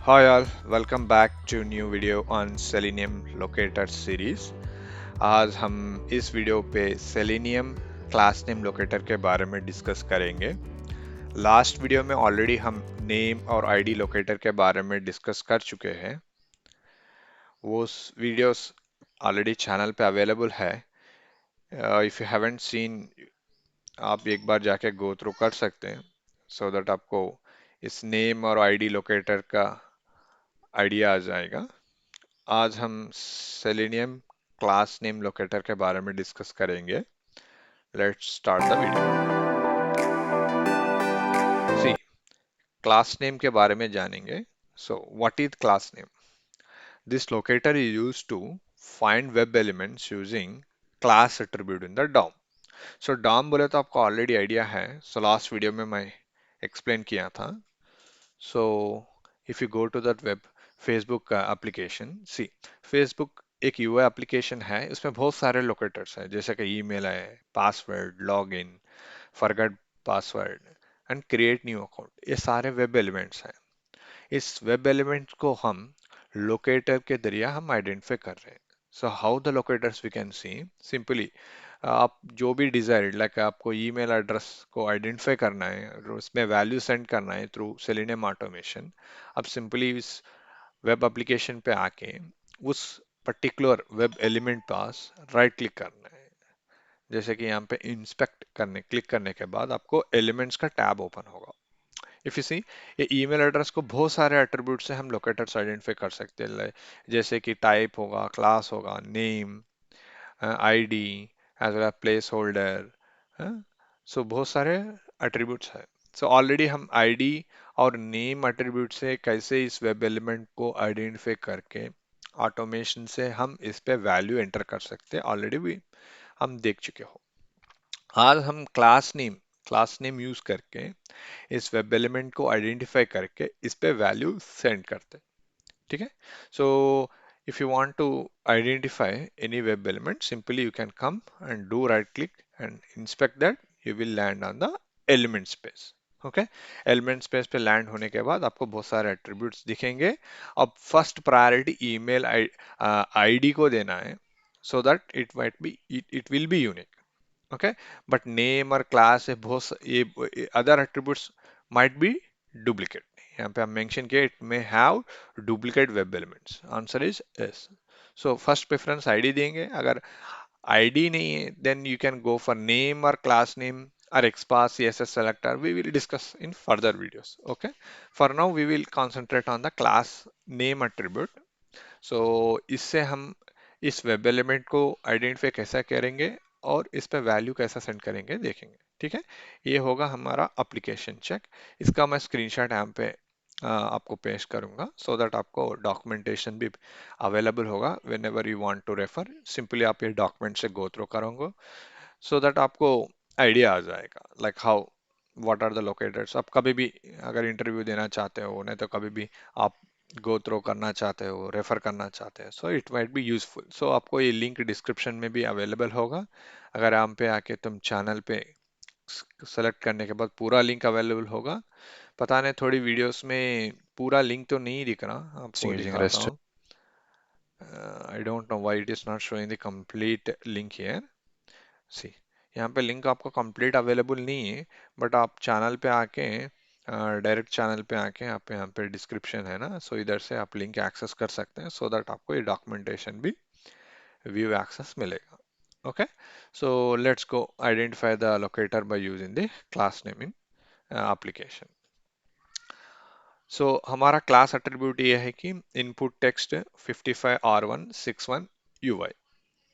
Hi all, welcome back to new video on Selenium Locator series। आज हम इस video पे Selenium क्लास नेम लोकेटर के बारे में डिस्कस करेंगे। लास्ट वीडियो में ऑलरेडी हम नेम और आईडी लोकेटर के बारे में डिस्कस कर चुके हैं। वो वीडियोस ऑलरेडी चैनल पे अवेलेबल है। इफ यू हैवेंट सीन, आप एक बार जाके गो थ्रू कर सकते हैं सो दैट आपको इस नेम और आईडी लोकेटर का आइडिया आ जाएगा। आज हम सेलेनियम क्लास नेम लोकेटर के बारे में डिस्कस करेंगे। Let's start the video. See, class name के बारे में जानेंगे। So what is class name? This locator is used to find web elements using class attribute in the DOM. So DOM बोले तो आपको ऑलरेडी आइडिया है। So last video में मैं एक्सप्लेन किया था। So if you go to that web Facebook application, see, Facebook एक UI application है, इसमें बहुत सारे लोकेटर्स हैं, जैसे कि ईमेल है, password, login, forget password and create new account. ये सारे वेब एलिमेंट्स हैं। इस वेब एलिमेंट को हम लोकेटर के जरिए हम आइडेंटिफाई कर रहे हैं। So how the locators we can see simply, आप जो भी डिजायर्ड, लाइक आपको ईमेल एड्रेस को आइडेंटिफाई करना है और उसमें वैल्यू सेंड करना है थ्रू सेलेनियम ऑटोमेशन। आप सिंपली इस वेब एप्लीकेशन पे आके उस पर्टिकुलर वेब एलिमेंट पास राइट क्लिक करना है। जैसे कि यहाँ पे इंस्पेक्ट करने क्लिक करने के बाद आपको एलिमेंट्स का टैब ओपन होगा। इफ यू सी, ये ईमेल एड्रेस को बहुत सारे एट्रीब्यूट से हम लोकेटर्स आइडेंटिफाई कर सकते हैं। जैसे कि टाइप होगा, क्लास होगा, name, ID, as well placeholder. So बहुत सारे एट्रीब्यूट्स है। सो ऑलरेडी हम आईडी और नेम एट्रीब्यूट से कैसे इस वेब एलिमेंट को आइडेंटिफाई करके ऑटोमेशन से हम इस पे वैल्यू एंटर कर सकते हैं, ऑलरेडी भी हम देख चुके हो। आज हम क्लास नेम यूज करके इस वेब एलिमेंट को आइडेंटिफाई करके इस पे वैल्यू सेंड करते हैं। ठीक है। सो if you want to identify any web element, simply you can come and do right click and inspect that, you will land on the element space। Okay, element space पे land होने के बाद आपको बहुत सारे एट्रीब्यूट्स दिखेंगे। अब first priority email ID को देना है, so that it might be it will be unique. Okay, but name और क्लास है बहुत ये other attributes might be duplicate. यहाँ पे हम मेंशन किया it may have duplicate web elements. Answer is yes. So first preference ID देंगे। अगर आईडी नहीं है then you can go for name और class name or XPath CSS selector. We will discuss in further videos. Okay, for now we will concentrate on the class name attribute। सो इससे हम इस web element को identify कैसा करेंगे और इस पे वैल्यू कैसा सेंड करेंगे देखेंगे। ठीक है, ये होगा हमारा एप्लीकेशन चेक। इसका मैं स्क्रीनशॉट यहाँ पे आपको पेश करूंगा सो दैट आपको डॉक्यूमेंटेशन भी अवेलेबल होगा। Whenever you want to refer, simply आप ये डॉक्यूमेंट से गो थ्रू करोगे सो दैट आपको आइडिया आ जाएगा like how what are the locators. आप कभी भी अगर इंटरव्यू देना चाहते हो, नहीं तो कभी भी आप गो थ्रो करना चाहते हो, रेफर करना चाहते हैं, so it might be useful. So आपको ये लिंक डिस्क्रिप्शन में भी अवेलेबल होगा। अगर आप पे आके तुम चैनल पे सेलेक्ट करने के बाद पूरा लिंक अवेलेबल होगा। पता नहीं थोड़ी वीडियोस में पूरा लिंक तो नहीं दिख रहा, आपको Using दिखाता REST. हूँ। I don't know why it is not showing the complete link here. See, यहाँ पे लिंक आपको कंप्लीट अवेलेबल नहीं है, बट आप चैनल पे आके डायरेक्ट चैनल पे आके आप यहाँ पे डिस्क्रिप्शन है ना, सो इधर से आप लिंक एक्सेस कर सकते हैं सो दैट आपको ये डॉक्यूमेंटेशन भी व्यू एक्सेस मिलेगा। Okay, so let's go identify the locator by using the class name in application. So हमारा क्लास एट्रीब्यूट ये है कि input text 55R161 UI।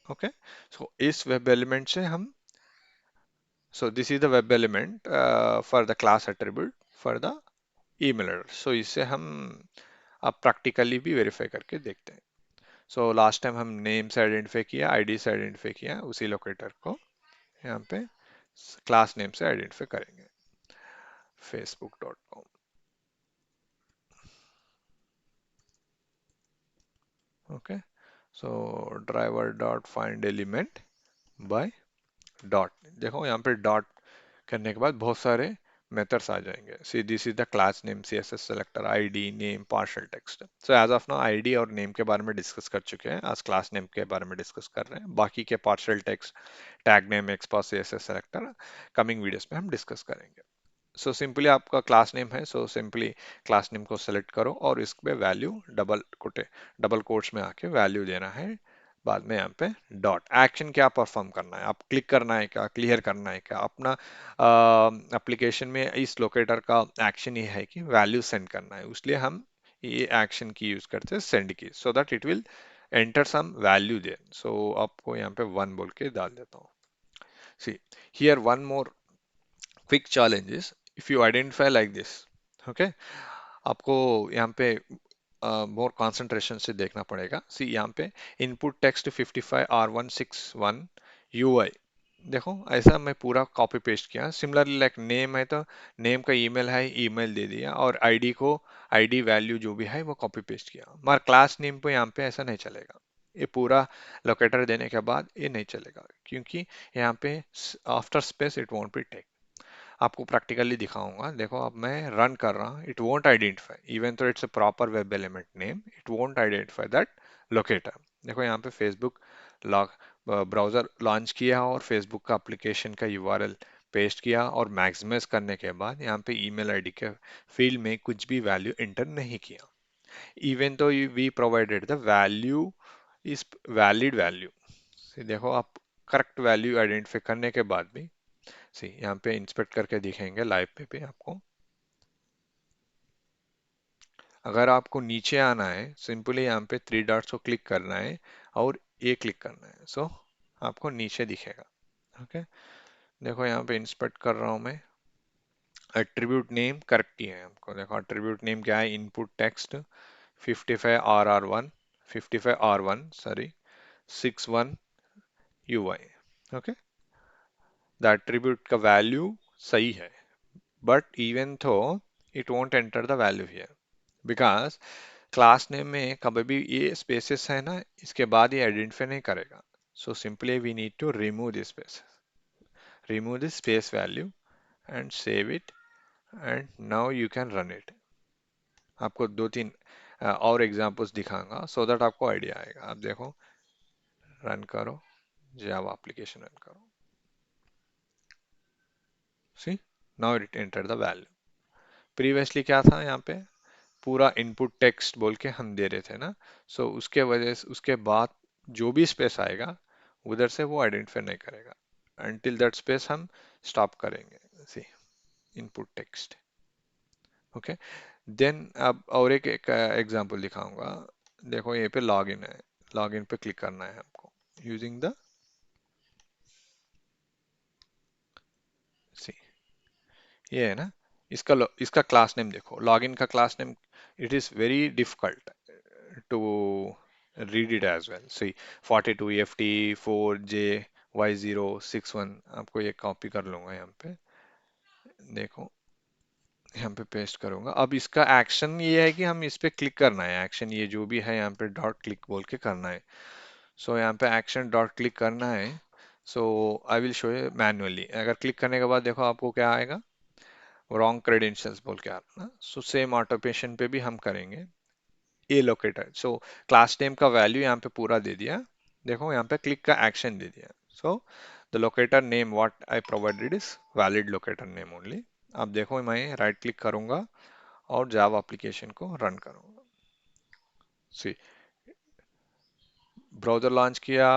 Okay, so इस वेब एलिमेंट से हम, so this is the web element for the class attribute for the email address। so इससे हम अब प्रैक्टिकली भी वेरीफाई करके देखते हैं। सो लास्ट टाइम हम नेम से आइडेंटिफाई किया, आईडी से आइडेंटिफाई किया, उसी लोकेटर को यहाँ पे क्लास नेम से आइडेंटिफाई करेंगे। facebook.com। Okay, so driver dot find element by dot. देखो यहाँ पे डॉट करने के बाद बहुत सारे मेथड्स आ जाएंगे। See this is the class name, CSS selector, ID, name, partial text. So as of now ID और नेम के बारे में डिस्कस कर चुके हैं, आज क्लास नेम के बारे में डिस्कस कर रहे हैं। बाकी के partial text, tag name, expanse, CSS selector coming videos में हम डिस्कस करेंगे। सो सिंपली आपका क्लास नेम है, सो सिंपली क्लास नेम को सेलेक्ट करो और इस पे वैल्यू डबल कोट्स में आके वैल्यू देना है। बाद में यहाँ पे डॉट एक्शन क्या परफॉर्म करना है, आप क्लिक करना है क्या, क्लियर करना है क्या, अपना एप्लीकेशन में इस लोकेटर का एक्शन ये है कि वैल्यू सेंड करना है, इसलिए हम ये एक्शन की यूज करते हैं, send key, so that it will enter some value there. So आपको यहाँ पे 1 बोल के डाल देता हूँ। See here one more quick challenge is if you identify like this, okay, आपको यहाँ पे मोर कंसंट्रेशन से देखना पड़ेगा। सी यहाँ पे इनपुट टेक्स्ट 55R161 UI, देखो ऐसा मैं पूरा कॉपी पेस्ट किया। सिमिलरली लाइक नेम है तो नेम का ईमेल है, ईमेल दे दिया, और आईडी को आईडी वैल्यू जो भी है वो कॉपी पेस्ट किया, मगर क्लास नेम पे यहाँ पे ऐसा नहीं चलेगा। ये पूरा लोकेटर देने के बाद ये नहीं चलेगा, क्योंकि यहाँ पे after space it won't be take. आपको प्रैक्टिकली दिखाऊंगा, देखो अब मैं रन कर रहा हूँ, it won't identify even though it's a proper web element name, it won't identify that locator. देखो यहाँ पे फेसबुक लॉग ब्राउजर लॉन्च किया और फेसबुक का एप्लीकेशन का यूआरएल पेस्ट किया और मैक्सिमाइज करने के बाद यहाँ पे ईमेल आईडी के फील्ड में कुछ भी वैल्यू इंटर नहीं किया, even though we provided the value is valid value. देखो आप करेक्ट वैल्यू आइडेंटिफाई करने के बाद भी, सी यहाँ पे इंस्पेक्ट करके दिखेंगे लाइव पे भी आपको। अगर आपको नीचे आना है, सिंपली यहाँ पे 3 डॉट्स को क्लिक करना है और ये क्लिक करना है, सो आपको नीचे दिखेगा। ओके, देखो यहाँ पे इंस्पेक्ट कर रहा हूँ मैं, एट्रीब्यूट नेम करेक्ट ही है हमको। देखो एट्रीब्यूट नेम क्या है, input text 55RR1 55R1 sorry 61 UI। Okay, the attribute का वैल्यू सही है, बट इवन तो it won't enter the value here because class name में कभी भी ये स्पेसेस है ना, इसके बाद ये आइडेंटिफाई नहीं करेगा। So simply we need to remove this space value and save it, and now you can run it। आपको 2-3 और एग्जांपल्स दिखाऊंगा सो दैट आपको आइडिया आएगा। आप देखो, रन करो, जावा एप्लीकेशन रन करो, see now it enter the value. Previously क्या था यहाँ पे, पूरा इनपुट टेक्स्ट बोल के हम दे रहे थे ना, सो उसके वजह से उसके बाद जो भी स्पेस आएगा उधर से वो आइडेंटिफाई नहीं करेगा, until दैट स्पेस हम स्टॉप करेंगे। See input text, okay. Then अब और एक एग्जांपल दिखाऊंगा। देखो ये पे लॉगिन है, लॉगिन पे क्लिक करना है हमको यूजिंग द, सी ये है ना, इसका क्लास नेम देखो, लॉगिन का class name, it is very difficult to read it as well। See 42 EFT 4J Y061, आपको ये कॉपी कर लूंगा यहाँ पे, देखो यहाँ पे पेस्ट करूंगा। अब इसका एक्शन ये है कि हम इस पे क्लिक करना है, एक्शन ये जो भी है यहाँ पे डॉट क्लिक बोल के करना है। सो यहाँ पे एक्शन डॉट क्लिक करना है। So I will show you manually, अगर क्लिक करने के बाद देखो आपको क्या आएगा, रॉन्ग क्रेडेंशियल्स बोल के आना। सो सेम ऑटोमेशन पे भी हम करेंगे, ए लोकेटर। सो क्लास नेम का वैल्यू यहाँ पे पूरा दे दिया, देखो यहाँ पे क्लिक का एक्शन दे दिया। So the locator name what I provided is valid locator name only. अब देखो मैं राइट क्लिक करूंगा और जावा एप्लीकेशन को रन करूंगा। सी ब्राउजर लॉन्च किया,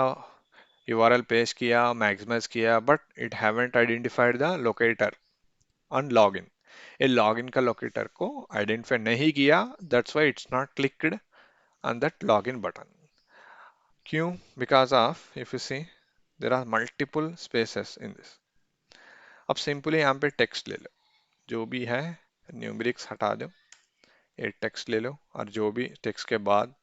यूआरएल पेस्ट किया, मैक्सिमाइज किया, but it haven't identified the locator on login. ये लॉगिन का लोकेटर को आइडेंटिफाई नहीं किया, that's why it's not clicked on that login button. क्यों? Because of, if you see, there are multiple spaces in this। अब simply यहाँ पे text ले लो, जो भी है न्यूमेरिक्स हटा दो, ये टेक्स्ट ले लो, और जो भी टेक्स्ट के बाद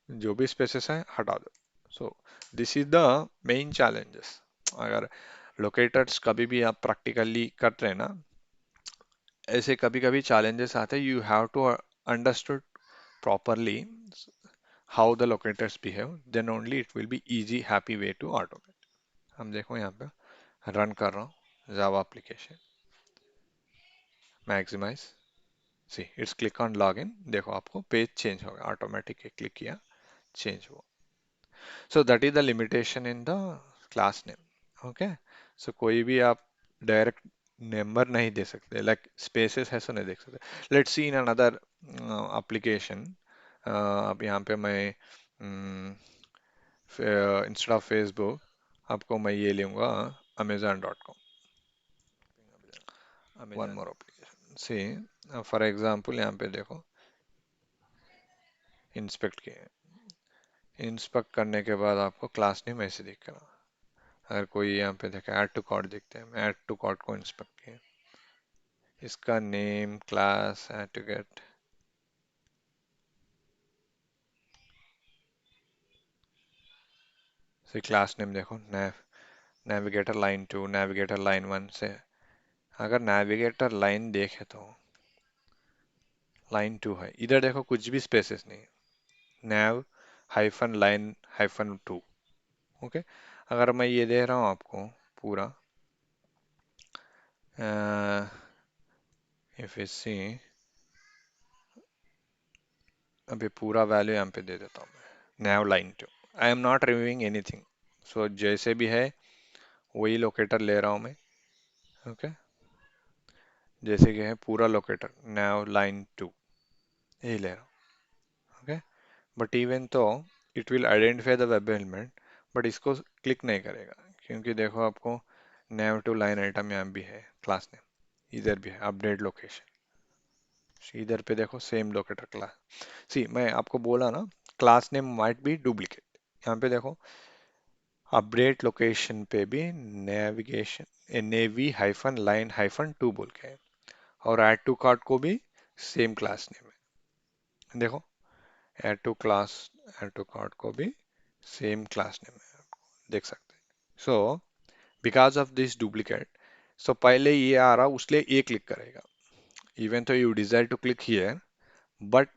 जो भी स्पेसेस हैं हटा दो। So this is the main challenges. अगर लोकेटर्स कभी भी आप प्रैक्टिकली करते हैं ना, ऐसे कभी कभी चैलेंजेस आते हैं, you have to understood properly how the locators behave, then only it will be easy happy way to automate। हम देखो यहाँ पे रन कर रहा हूँ Java application, maximise, see it's click on login, देखो आपको पेज चेंज हो गया, ऑटोमेटिक क्लिक किया चेंज हुआ। So that is the limitation in the class name. Okay, so कोई भी आप डायरेक्ट नंबर नहीं दे सकते, लाइक स्पेसेस है सो नहीं देख सकते। Let's see in another application. अब यहाँ पे मैं इंस्टेड ऑफ फेसबुक आपको मैं ये लूँगा amazon.com, one more application see for example यहाँ पे देखो इंस्पेक्ट किए, इंस्पेक्ट करने के बाद आपको क्लास नेम ऐसे दिखेगा। अगर कोई यहाँ पे देखे ऐड टू कार्ट देखते हैं, मैं ऐड टू कार्ट को इंस्पेक्ट किया, इसका name class add to cart, see class name देखो नेविगेटर लाइन 2, नेविगेटर लाइन 1 से। अगर नेविगेटर लाइन देखे तो लाइन 2 है, इधर देखो कुछ भी स्पेसेस नहीं, नेव हाइफन लाइन हाइफन 2। ओके, अगर मैं ये दे रहा हूँ आपको पूरा, इफ यू सी, अभी पूरा वैल्यू यहाँ पे दे देता हूँ मैं, नेव line 2, I am not removing anything. So जैसे भी है वही लोकेटर ले रहा हूँ मैं। ओके, जैसे कि है पूरा लोकेटर नेव लाइन 2 यही ले रहा हूँ। ओके, बट इवन तो it will identify the web element, but इसको क्लिक नहीं करेगा, क्योंकि देखो आपको नेव टू लाइन आइटम यहाँ भी है, क्लास नेम इधर भी है, अपडेट लोकेशन इधर पे देखो सेम लोकेटर क्लास। सी मैं आपको बोला ना, class name might be duplicate, यहाँ पे देखो अपडेट लोकेशन पे भी navigation navy hyphen line hyphen 2 बोल के है, और ऐड टू कार्ट को भी सेम क्लास नेम है, देखो add to class, add to cart को भी सेम क्लास नेम है, देख सकते हैं। So because of this duplicate, so पहले ये आ रहा उसलिए ये क्लिक करेगा, even though you desire to click here, but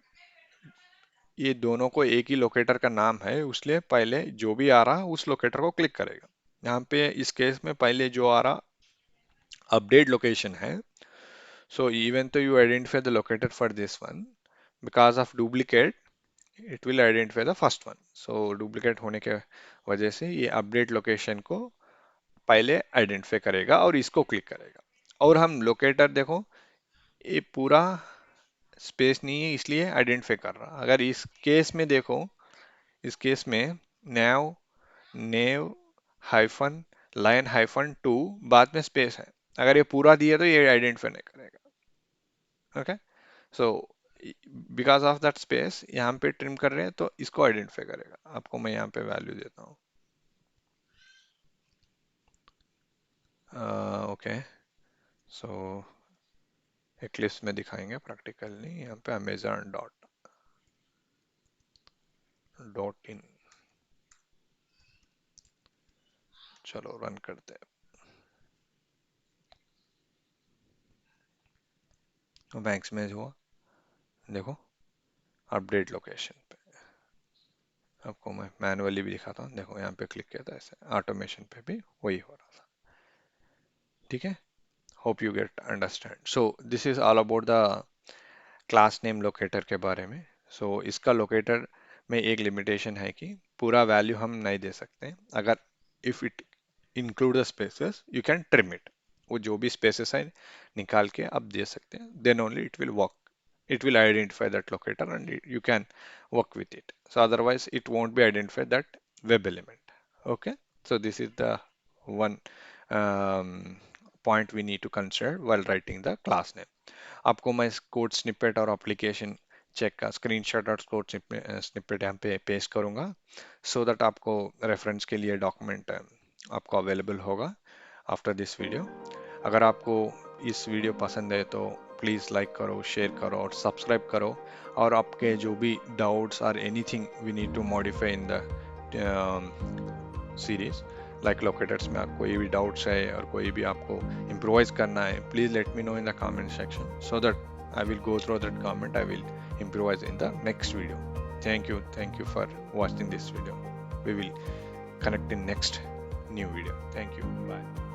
ये दोनों को एक ही लोकेटर का नाम है, इसलिए पहले जो भी आ रहा उस लोकेटर को क्लिक करेगा। यहाँ पे इस केस में पहले जो आ रहा अपडेट लोकेशन है, so even though you identify the locator for this one, because of duplicate it will identify the first one. So duplicate होने के वजह से ये अपडेट लोकेशन को पहले आइडेंटिफाई करेगा और इसको क्लिक करेगा। और हम लोकेटर देखो ये पूरा स्पेस नहीं है इसलिए आइडेंटिफाई कर रहा। अगर इस केस में देखो, इस केस में नेव नेव हाइफन लाइन हाइफन 2 बाद में स्पेस है, अगर ये पूरा दिया तो ये आइडेंटिफाई नहीं करेगा। Okay, so because of that space यहाँ पे ट्रिम कर रहे हैं तो इसको आइडेंटिफाई करेगा। आपको मैं यहाँ पे वैल्यू देता हूँ। ओके, सो एक्लिप्स में दिखाएंगे प्रैक्टिकल नहीं, यहाँ पे अमेजन डॉट डॉट इन, चलो रन करते हैं। बैंक्स में हुआ देखो अपडेट लोकेशन पे, आपको मैं मैनुअली भी दिखाता हूँ, देखो यहाँ पे क्लिक किया था ऐसे, ऑटोमेशन पे भी वही हो रहा था। ठीक है, hope you get understand. So this is all about the class name locator के बारे में। सो इसका लोकेटर में एक लिमिटेशन है कि पूरा वैल्यू हम नहीं दे सकते, अगर if it include the spaces you can trim it, वो जो भी स्पेसेस है निकाल के आप दे सकते हैं, then only it will work, it will identify that locator and you can work with it. So otherwise it won't be identify that web element. Okay, so this is the one um, point we need to consider while writing the class name. आपको मैं code snippet और application check का screenshot और code snippet यहाँ पे paste करूँगा, सो that आपको reference के लिए डॉक्यूमेंट आपको अवेलेबल होगा आफ्टर दिस वीडियो। अगर आपको इस वीडियो पसंद है तो प्लीज़ लाइक करो, शेयर करो और सब्सक्राइब करो, और आपके जो भी डाउट्स और anything we need to modify in the series like locators में आपको कोई भी डाउट्स है और कोई भी आपको इम्प्रोवाइज करना है, please let me know in the comment section so that I will go through that comment, I will improvise in the next video. Thank you for watching this video. We will connect in next new video. Thank you, bye.